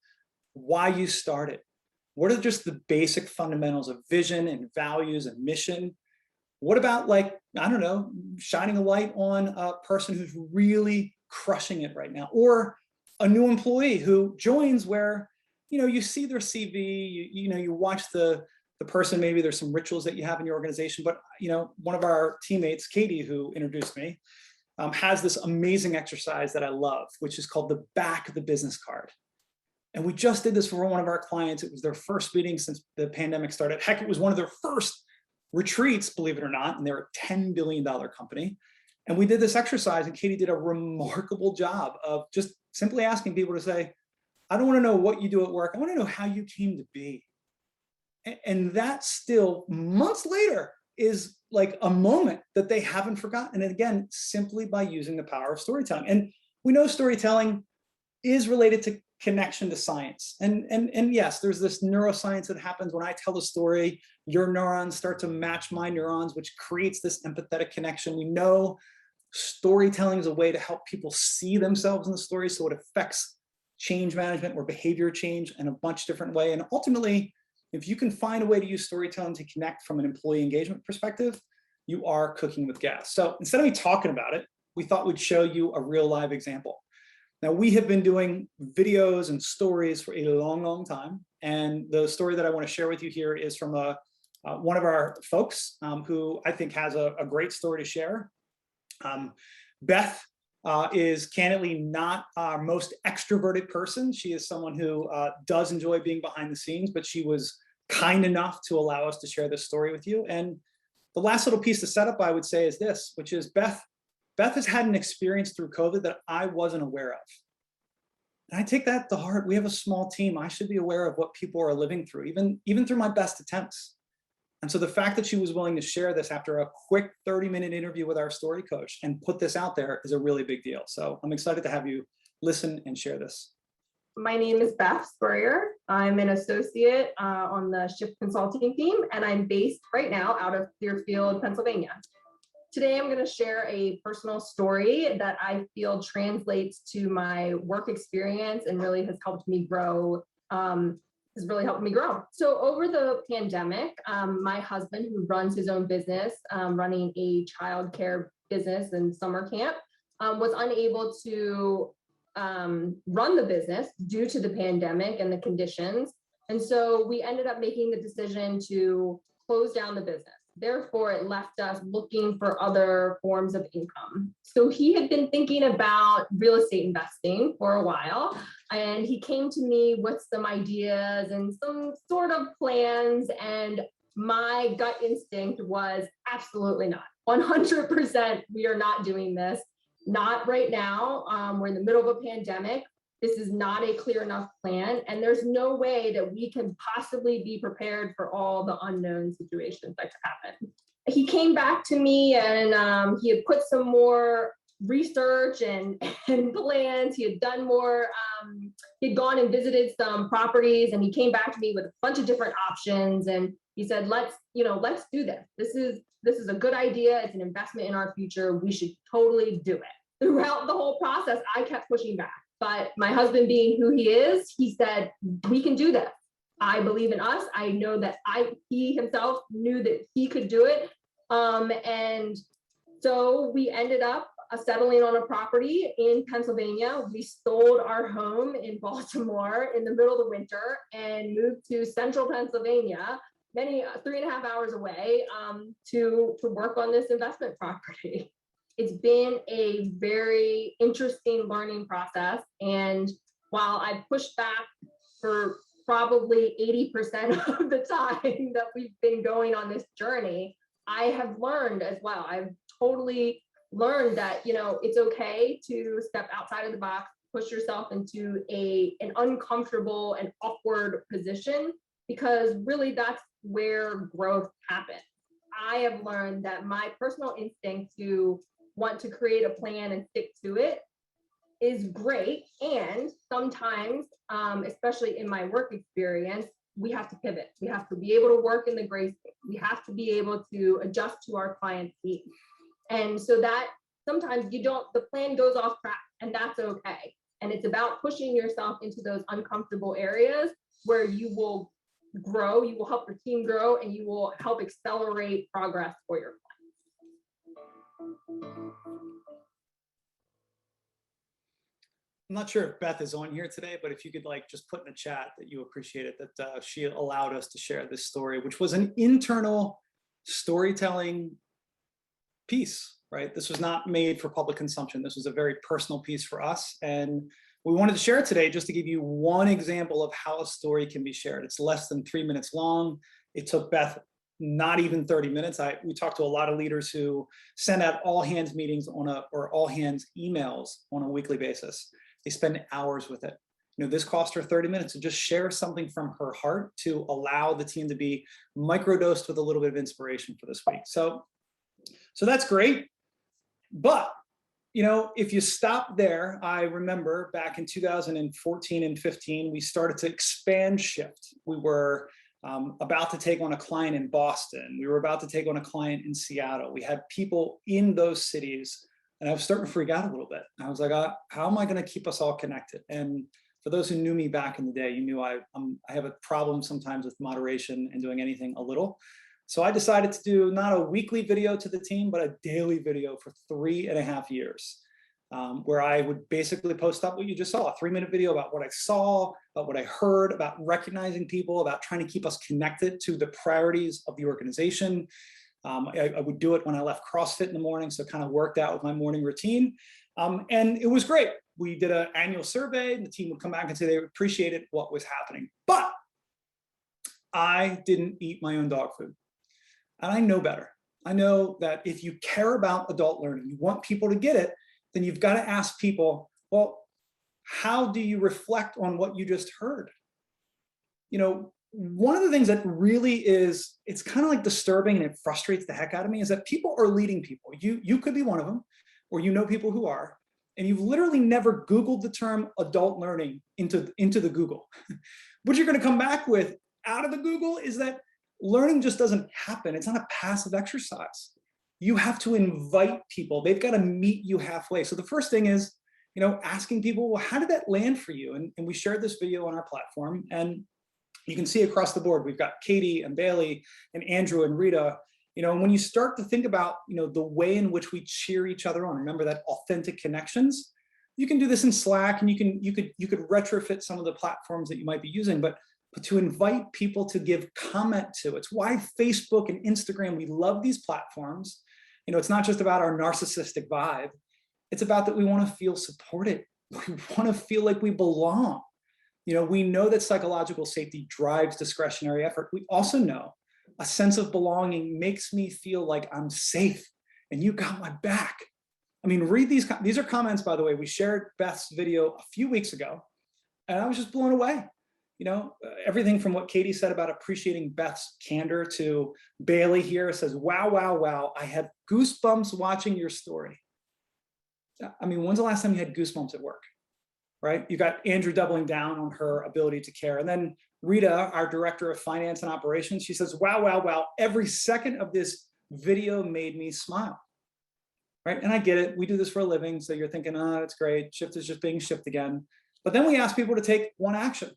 why you started, what are just the basic fundamentals of vision and values and mission? What about shining a light on a person who's really crushing it right now, or a new employee who joins where, you see their CV, you watch the person, maybe there's some rituals that you have in your organization, but, one of our teammates, Katie, who introduced me, has this amazing exercise that I love, which is called the back of the business card. And we just did this for one of our clients. It was their first meeting since the pandemic started. Heck, it was one of their first retreats, believe it or not, and they're a $10 billion company. And we did this exercise, and Katie did a remarkable job of just simply asking people to say, I don't want to know what you do at work. I want to know how you came to be. And that still, months later, is like a moment that they haven't forgotten. And again, simply by using the power of storytelling. And we know storytelling is related to connection to science. And yes, there's this neuroscience that happens when I tell a story, your neurons start to match my neurons, which creates this empathetic connection. We know storytelling is a way to help people see themselves in the story. So it affects change management or behavior change in a much different way. And ultimately, if you can find a way to use storytelling to connect from an employee engagement perspective, you are cooking with gas. So instead of me talking about it, we thought we'd show you a real live example. Now, we have been doing videos and stories for a long, long time. And the story that I want to share with you here is from one of our folks who I think has a great story to share. Beth is candidly not our most extroverted person. She is someone who does enjoy being behind the scenes, but she was kind enough to allow us to share this story with you. And the last little piece to set up, I would say, is this, which is Beth has had an experience through COVID that I wasn't aware of. And I take that to heart. We have a small team. I should be aware of what people are living through, even through my best attempts. And so the fact that she was willing to share this after a quick 30-minute interview with our story coach and put this out there is a really big deal. So I'm excited to have you listen and share this. My name is Beth Spurrier. I'm an associate on the Shift consulting team, and I'm based right now out of Clearfield, Pennsylvania. Today, I'm going to share a personal story that I feel translates to my work experience and really has helped me grow. So over the pandemic, my husband, who runs his own business, running a childcare business and summer camp, was unable to run the business due to the pandemic and the conditions. And so we ended up making the decision to close down the business. Therefore, it left us looking for other forms of income. So he had been thinking about real estate investing for a while, and he came to me with some ideas and some sort of plans. And my gut instinct was absolutely not. 100%, we are not doing this. Not right now. We're in the middle of a pandemic. This is not a clear enough plan, and there's no way that we can possibly be prepared for all the unknown situations that could happen. He came back to me, and he had put some more research and plans. He had done more. He'd gone and visited some properties, and he came back to me with a bunch of different options. And he said, "Let's do this. This is a good idea. It's an investment in our future. We should totally do it." Throughout the whole process, I kept pushing back. But my husband, being who he is, he said, "We can do this. I believe in us. I know that he himself knew that he could do it." And so we ended up settling on a property in Pennsylvania. We sold our home in Baltimore in the middle of the winter and moved to central Pennsylvania, 3.5 hours away, to work on this investment property. It's been a very interesting learning process. And while I pushed back for probably 80% of the time that we've been going on this journey, I have learned as well. I've totally learned that, it's okay to step outside of the box, push yourself into an uncomfortable and awkward position, because really that's where growth happens. I have learned that my personal instinct to want to create a plan and stick to it is great. And sometimes, especially in my work experience, we have to pivot. We have to be able to work in the gray space. We have to be able to adjust to our client's needs. And so that sometimes the plan goes off track, and that's okay. And it's about pushing yourself into those uncomfortable areas where you will grow, you will help your team grow, and you will help accelerate progress for your clients. I'm not sure if Beth is on here today, but if you could just put in the chat that you appreciate it, that she allowed us to share this story, which was an internal storytelling piece, right? This was not made for public consumption. This was a very personal piece for us. And we wanted to share it today just to give you one example of how a story can be shared. It's less than 3 minutes long. It took Beth not even 30 minutes. We talked to a lot of leaders who send out all hands meetings or all hands emails on a weekly basis. They spend hours with it. This cost her 30 minutes to just share something from her heart to allow the team to be microdosed with a little bit of inspiration for this week. So that's great. But, if you stop there, I remember back in 2014 and 15, we started to expand Shift. We were about to take on a client in Boston. We were about to take on a client in Seattle. We had people in those cities, and I was starting to freak out a little bit. I was like, how am I going to keep us all connected? And for those who knew me back in the day, you knew I have a problem sometimes with moderation and doing anything a little. So I decided to do not a weekly video to the team, but a daily video for 3.5 years, where I would basically post up what you just saw, a 3-minute video about what I saw, about what I heard, about recognizing people, about trying to keep us connected to the priorities of the organization. I would do it when I left CrossFit in the morning, so it kind of worked out with my morning routine. And it was great. We did an annual survey, and the team would come back and say they appreciated what was happening. But I didn't eat my own dog food. And I know better. I know that if you care about adult learning, you want people to get it, then you've got to ask people, well, how do you reflect on what you just heard? One of the things that really is, it's kind of like disturbing and it frustrates the heck out of me, is that people are leading people. You could be one of them, or people who are, and you've literally never Googled the term adult learning into the Google. What you're going to come back with out of the Google is that learning just doesn't happen. It's not a passive exercise. You have to invite people. They've got to meet you halfway. So the first thing is, asking people, well, how did that land for you? And we shared this video on our platform, and you can see across the board, we've got Katie and Bailey and Andrew and Rita. And when you start to think about, the way in which we cheer each other on, remember that authentic connections. You can do this in Slack, and you could retrofit some of the platforms that you might be using, but to invite people to give comment to. It's why Facebook and Instagram, we love these platforms. It's not just about our narcissistic vibe. It's about that we want to feel supported. We want to feel like we belong. We know that psychological safety drives discretionary effort. We also know a sense of belonging makes me feel like I'm safe and you got my back. Read these. These are comments, by the way. We shared Beth's video a few weeks ago, and I was just blown away. Everything from what Katie said about appreciating Beth's candor to Bailey here says, wow, wow, wow. I have goosebumps watching your story. When's the last time you had goosebumps at work, right? You got Andrew doubling down on her ability to care. And then Rita, our director of finance and operations, she says, wow, wow, wow. Every second of this video made me smile, right? And I get it. We do this for a living. So you're thinking, oh, that's great. Shift is just being shift again. But then we ask people to take one action.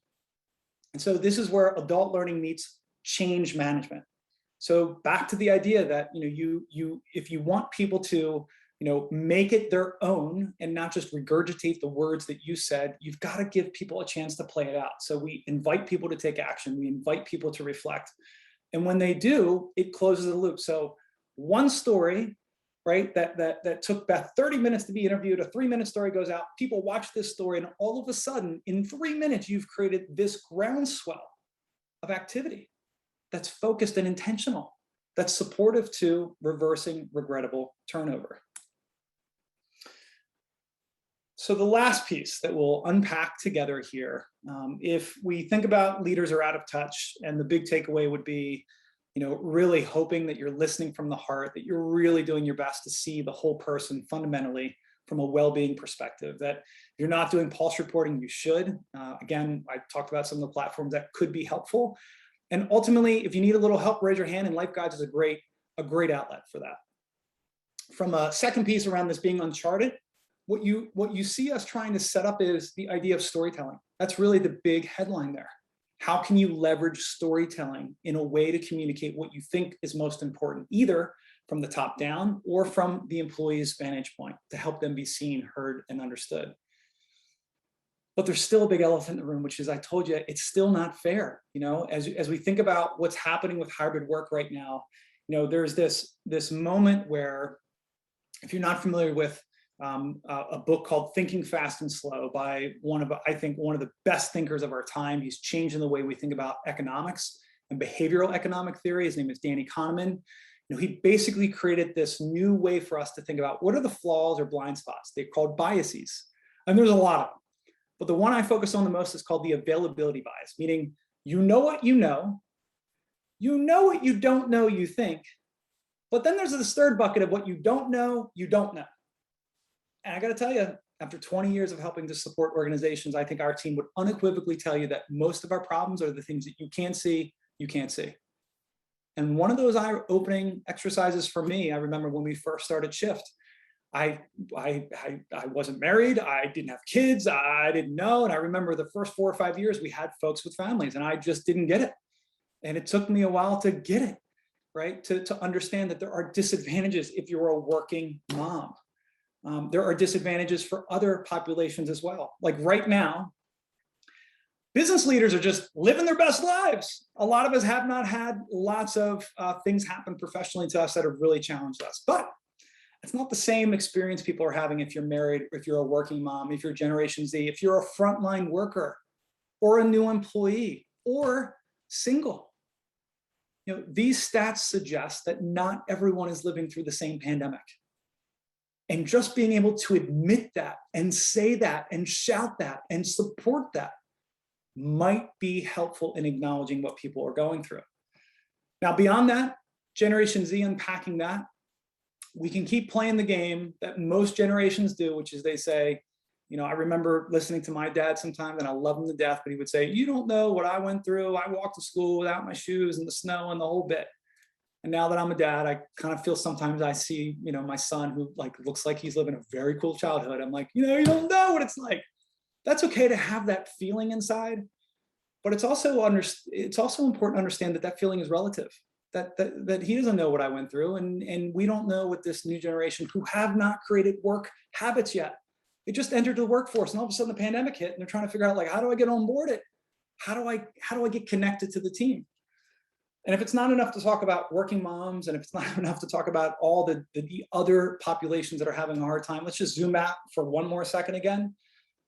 And so this is where adult learning meets change management. So back to the idea that, if you want people to, make it their own and not just regurgitate the words that you said, you've got to give people a chance to play it out. So we invite people to take action. We invite people to reflect. And when they do, it closes the loop. So one story, right, that took Beth 30 minutes to be interviewed, a 3-minute story goes out, people watch this story, and all of a sudden, in 3 minutes, you've created this groundswell of activity that's focused and intentional, that's supportive to reversing regrettable turnover. So the last piece that we'll unpack together here, if we think about leaders are out of touch, and the big takeaway would be, really hoping that you're listening from the heart, that you're really doing your best to see the whole person fundamentally from a well-being perspective, that you're not doing pulse reporting, you should. Again, I talked about some of the platforms that could be helpful. And ultimately, if you need a little help, raise your hand, and Life Guides is a great outlet for that. From a second piece around this being uncharted, what you see us trying to set up is the idea of storytelling. That's really the big headline there. How can you leverage storytelling in a way to communicate what you think is most important, either from the top down or from the employee's vantage point, to help them be seen, heard, and understood? But there's still a big elephant in the room, which is, I told you, it's still not fair. As we think about what's happening with hybrid work right now, there's this moment where, if you're not familiar with a book called Thinking Fast and Slow by one of the best thinkers of our time. He's changing the way we think about economics and behavioral economic theory. His name is Danny Kahneman. He basically created this new way for us to think about what are the flaws or blind spots. They're called biases. And there's a lot of them. But the one I focus on the most is called the availability bias, meaning you know what you know what you don't know, you think, but then there's this third bucket of what you don't know, you don't know. And I got to tell you, after 20 years of helping to support organizations, I think our team would unequivocally tell you that most of our problems are the things that you can't see, you can't see. And one of those eye-opening exercises for me, I remember when we first started Shift, I wasn't married, I didn't have kids, I didn't know. And I remember the first 4 or 5 years we had folks with families and I just didn't get it. And it took me a while to get it, right? To understand that there are disadvantages if you're a working mom. There are disadvantages for other populations as well. Like right now, business leaders are just living their best lives. A lot of us have not had lots of things happen professionally to us that have really challenged us. But it's not the same experience people are having if you're married, if you're a working mom, if you're Generation Z, if you're a frontline worker or a new employee or single. These stats suggest that not everyone is living through the same pandemic. And just being able to admit that and say that and shout that and support that might be helpful in acknowledging what people are going through. Now, beyond that, Generation Z, unpacking that, we can keep playing the game that most generations do, which is they say, I remember listening to my dad sometimes, and I love him to death, but he would say, you don't know what I went through. I walked to school without my shoes in the snow and the whole bit. And now that I'm a dad, I kind of feel sometimes I see, my son who looks like he's living a very cool childhood. I'm like, you don't know what it's like. That's okay to have that feeling inside, but it's also important to understand that feeling is relative. That he doesn't know what I went through, and we don't know what this new generation who have not created work habits yet. They just entered the workforce, and all of a sudden the pandemic hit, and they're trying to figure out how do I get on board it? How do I get connected to the team? And if it's not enough to talk about working moms, and if it's not enough to talk about all the other populations that are having a hard time, let's just zoom out for one more second again,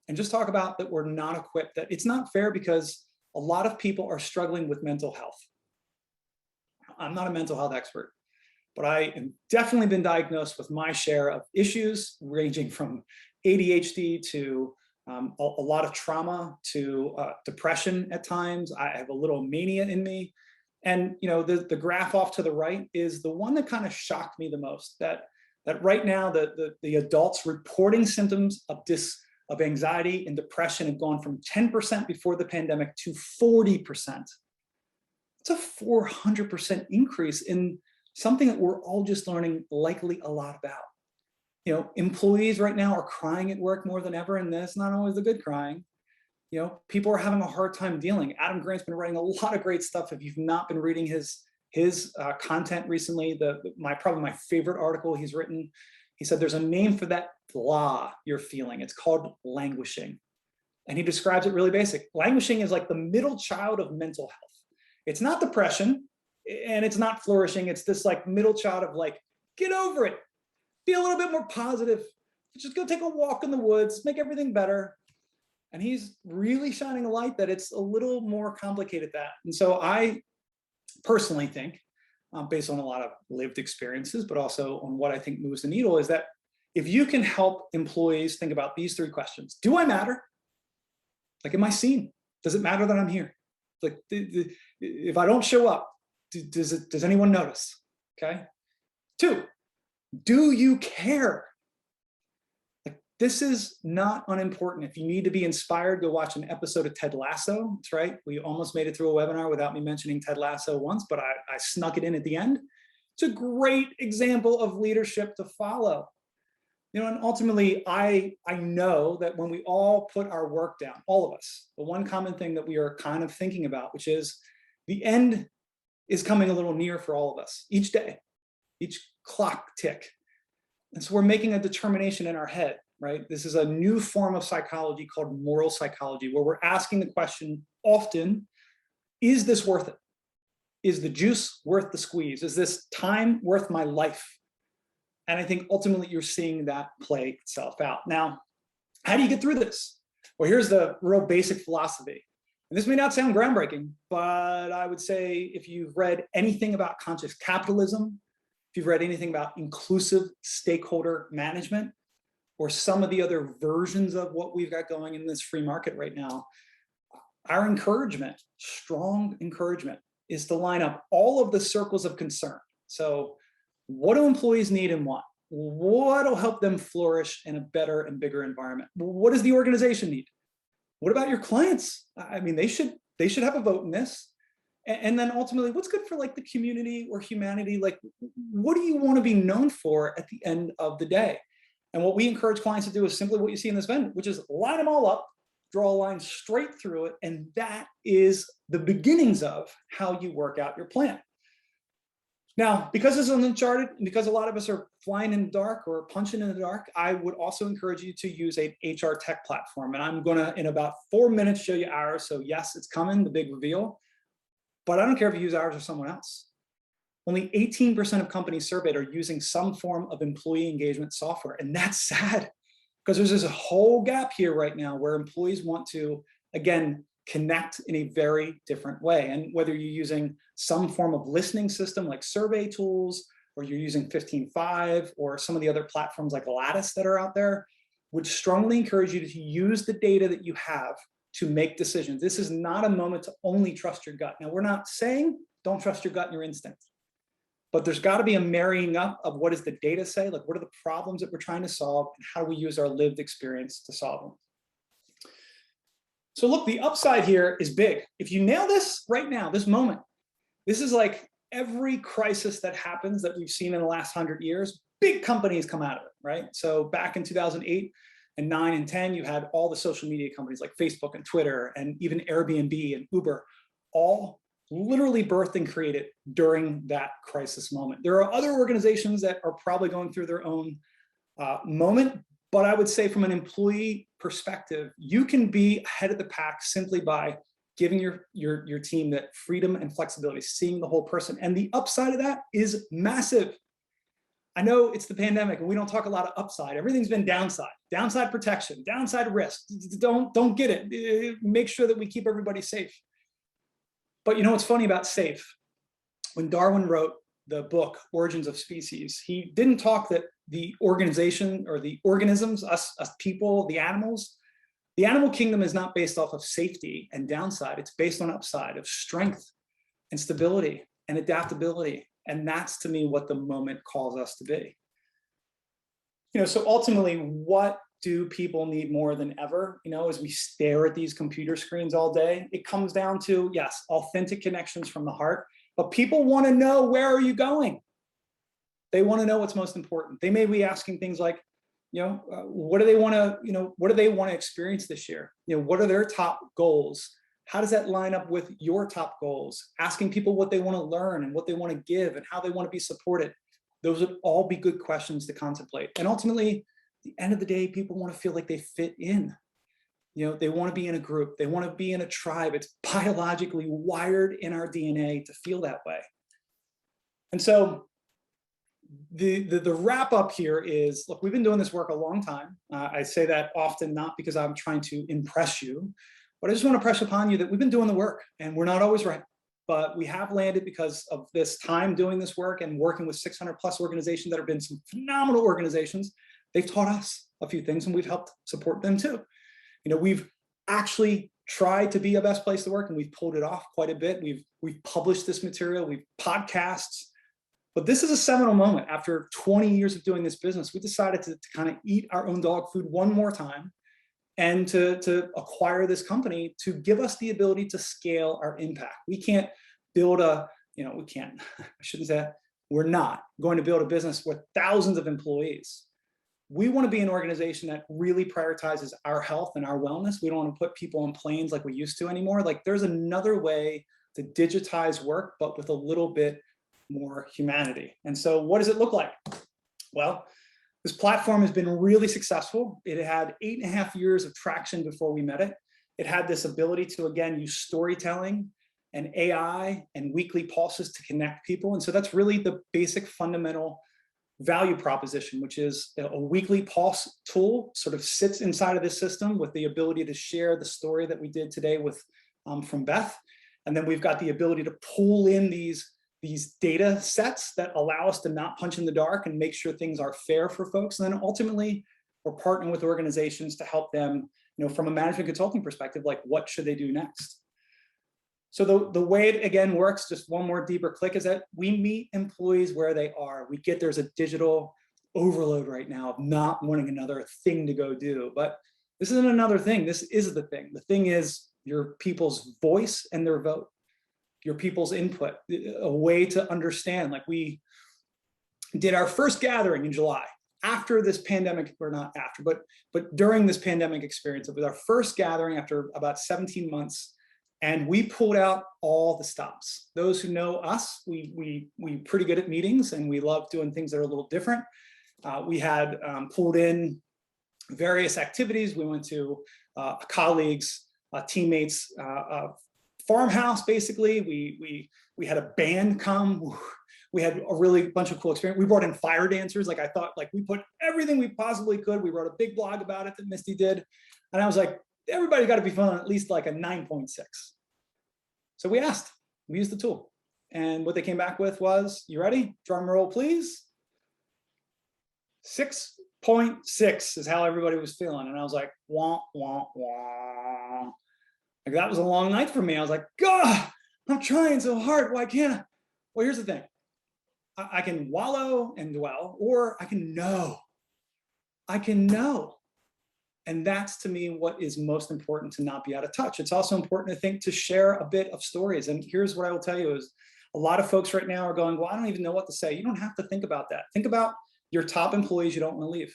and just talk about that we're not equipped. That it's not fair because a lot of people are struggling with mental health. I'm not a mental health expert, but I have definitely been diagnosed with my share of issues ranging from ADHD to a lot of trauma to depression at times. I have a little mania in me. And the graph off to the right is the one that kind of shocked me the most, that right now the adults reporting symptoms of anxiety and depression have gone from 10% before the pandemic to 40%. It's a 400% increase in something that we're all just learning likely a lot about. Employees right now are crying at work more than ever, and that's not always the good crying. People are having a hard time dealing. Adam Grant's been writing a lot of great stuff. If you've not been reading his content recently, probably my favorite article he's written, he said there's a name for that blah you're feeling. It's called languishing. And he describes it really basic. Languishing is like the middle child of mental health. It's not depression and it's not flourishing. It's this middle child of get over it. Be a little bit more positive. Just go take a walk in the woods, make everything better. And he's really shining a light that it's a little more complicated than that. And so I personally think, based on a lot of lived experiences, but also on what I think moves the needle, is that if you can help employees think about these 3 questions: do I matter? Am I seen? Does it matter that I'm here? If I don't show up, does anyone notice? Okay. 2, do you care? This is not unimportant. If you need to be inspired, go watch an episode of Ted Lasso. That's right. We almost made it through a webinar without me mentioning Ted Lasso once, but I snuck it in at the end. It's a great example of leadership to follow. And ultimately, I know that when we all put our work down, all of us, the one common thing that we are kind of thinking about, which is the end is coming a little near for all of us each day, each clock tick. And so we're making a determination in our head, right? This is a new form of psychology called moral psychology, where we're asking the question often, is this worth it? Is the juice worth the squeeze? Is this time worth my life? And I think ultimately you're seeing that play itself out. Now, how do you get through this? Well, here's the real basic philosophy. And this may not sound groundbreaking, but I would say if you've read anything about conscious capitalism, if you've read anything about inclusive stakeholder management, or some of the other versions of what we've got going in this free market right now, our encouragement, strong encouragement, is to line up all of the circles of concern. So what do employees need and want? What'll help them flourish in a better and bigger environment? What does the organization need? What about your clients? I mean, they should have a vote in this. And then ultimately, what's good for like the community or humanity? Like, what do you want to be known for at the end of the day? And what we encourage clients to do is simply what you see in this event, which is line them all up, draw a line straight through it. And that is the beginnings of how you work out your plan. Now, because this is uncharted, and because a lot of us are flying in the dark or punching in the dark, I would also encourage you to use an HR tech platform. And I'm gonna, in about 4 minutes, show you ours. So yes, it's coming, the big reveal, but I don't care if you use ours or someone else. Only 18% of companies surveyed are using some form of employee engagement software. And that's sad, because there's this whole gap here right now where employees want to, again, connect in a very different way. And whether you're using some form of listening system like survey tools, or you're using 15.5 or some of the other platforms like Latch that are out there, would strongly encourage you to use the data that you have to make decisions. This is not a moment to only trust your gut. Now, we're not saying don't trust your gut and your instinct, but there's got to be a marrying up of what does the data say, like what are the problems that we're trying to solve, and how do we use our lived experience to solve them. So look, the upside here is big. If you nail this right now, this moment, this is like every crisis that happens that we've seen in the last 100 years, big companies come out of it, right? So back in 2008 and 9 and 10, you had all the social media companies like Facebook and Twitter and even Airbnb and Uber, all literally birthed and created during that crisis moment. There are other organizations that are probably going through their own moment, but I would say from an employee perspective, you can be ahead of the pack simply by giving your team that freedom and flexibility, seeing the whole person. And the upside of that is massive. I know it's the pandemic and we don't talk a lot of upside. Everything's been downside protection, downside risk. Don't get it. Make sure that we keep everybody safe. But you know what's funny about safe? When Darwin wrote the book, Origins of Species, he didn't talk that the organization or the organisms, us people, the animal kingdom is not based off of safety and downside. It's based on upside of strength and stability and adaptability. And that's, to me, what the moment calls us to be. You know, so ultimately, what do people need more than ever? You know, as we stare at these computer screens all day, it comes down to, yes, authentic connections from the heart, but people want to know, where are you going? They want to know what's most important. They may be asking things like, you know, what do they want to experience this year? You know, what are their top goals? How does that line up with your top goals? Asking people what they want to learn and what they want to give and how they want to be supported. Those would all be good questions to contemplate. And ultimately, at the end of the day, people want to feel like they fit in. You know, they want to be in a group. They want to be in a tribe. It's biologically wired in our DNA to feel that way. And so the wrap up here is, look, we've been doing this work a long time. I say that often, not because I'm trying to impress you, but I just want to press upon you that we've been doing the work and we're not always right, but we have landed because of this time doing this work and working with 600 plus organizations that have been some phenomenal organizations. They've taught us a few things and we've helped support them too. You know, we've actually tried to be a best place to work and we've pulled it off quite a bit. We've published this material, we've podcasts, but this is a seminal moment. After 20 years of doing this business, we decided to kind of eat our own dog food one more time and to acquire this company to give us the ability to scale our impact. We can't build I shouldn't say that. We're not going to build a business with thousands of employees. We want to be an organization that really prioritizes our health and our wellness. We don't want to put people on planes like we used to anymore. Like, there's another way to digitize work, but with a little bit more humanity. And so what does it look like? Well, this platform has been really successful. It had 8.5 years of traction before we met it. It had this ability to, again, use storytelling and AI and weekly pulses to connect people. And so that's really the basic fundamental value proposition, which is a weekly pulse tool sort of sits inside of this system with the ability to share the story that we did today with from Beth. And then we've got the ability to pull in these data sets that allow us to not punch in the dark and make sure things are fair for folks. And then ultimately, we're partnering with organizations to help them, from a management consulting perspective, like what should they do next? So the way it again works, just one more deeper click, is that we meet employees where they are. We get there's a digital overload right now of not wanting another thing to go do. But this isn't another thing. This is the thing. The thing is your people's voice and their vote, your people's input, a way to understand. Like we did our first gathering in July after this pandemic, or not after, but during this pandemic experience. It was our first gathering after about 17 months. And we pulled out all the stops. Those who know us, we pretty good at meetings and we love doing things that are a little different. We had pulled in various activities. We went to colleagues, teammates, farmhouse, basically. We had a band come. We had a really bunch of cool experience. We brought in fire dancers. Like I thought, like we put everything we possibly could. We wrote a big blog about it that Misty did. And I was like, everybody got to be feeling at least like a 9.6. So we asked, we used the tool. And what they came back with was, you ready? Drum roll, please. 6.6 is how everybody was feeling. And I was like, wah, wah, wah. Like that was a long night for me. I was like, God, I'm trying so hard. Why can't I? Well, here's the thing. I can wallow and dwell, or I can know. I can know. And that's, to me, what is most important, to not be out of touch. It's also important, I think, to share a bit of stories. And here's what I will tell you is a lot of folks right now are going, well, I don't even know what to say. You don't have to think about that. Think about your top employees you don't want to leave.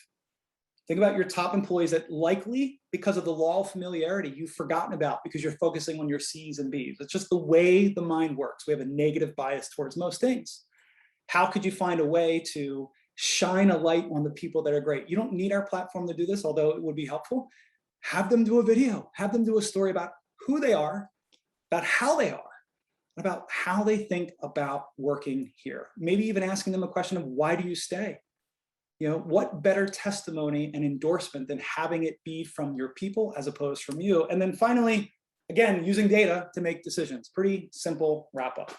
Think about your top employees that likely, because of the law of familiarity, you've forgotten about because you're focusing on your C's and B's. It's just the way the mind works. We have a negative bias towards most things. How could you find a way to shine a light on the people that are great? You don't need our platform to do this, although it would be helpful. Have them do a video, have them do a story about who they are, about how they are, about how they think about working here. Maybe even asking them a question of, why do you stay? What better testimony and endorsement than having it be from your people as opposed from you? And then finally, again, using data to make decisions. Pretty simple wrap up.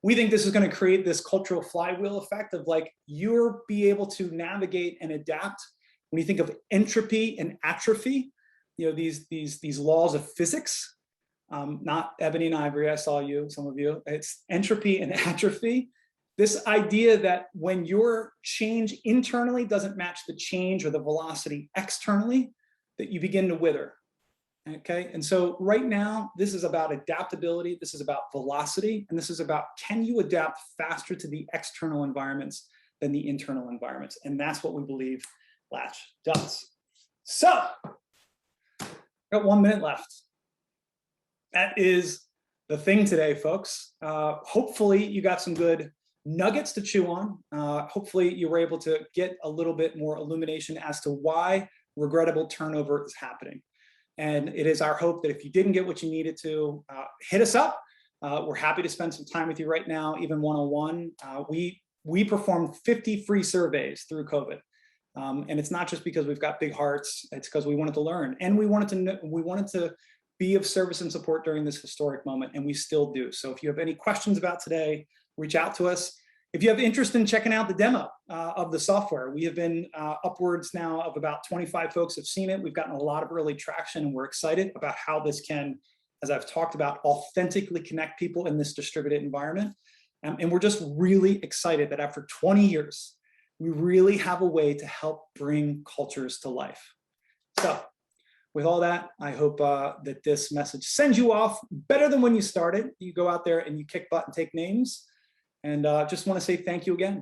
We think this is going to create this cultural flywheel effect of like you'll be able to navigate and adapt. When you think of entropy and atrophy, these laws of physics, not ebony and ivory. I saw you, some of you. It's entropy and atrophy. This idea that when your change internally doesn't match the change or the velocity externally, that you begin to wither. Okay, and so right now, this is about adaptability, this is about velocity, and this is about, can you adapt faster to the external environments than the internal environments? And that's what we believe Latch does. So, got 1 minute left. That is the thing today, folks. Hopefully you got some good nuggets to chew on. Hopefully you were able to get a little bit more illumination as to why regrettable turnover is happening. And it is our hope that if you didn't get what you needed to, hit us up. We're happy to spend some time with you right now, even one-on-one. We performed 50 free surveys through COVID. And it's not just because we've got big hearts, it's because we wanted to learn. And we wanted to be of service and support during this historic moment, and we still do. So if you have any questions about today, reach out to us. If you have interest in checking out the demo of the software, we have been upwards now of about 25 folks have seen it. We've gotten a lot of early traction, and we're excited about how this can, as I've talked about, authentically connect people in this distributed environment. And we're just really excited that after 20 years, we really have a way to help bring cultures to life. So with all that, I hope that this message sends you off better than when you started. You go out there and you kick butt and take names. And just want to say thank you again.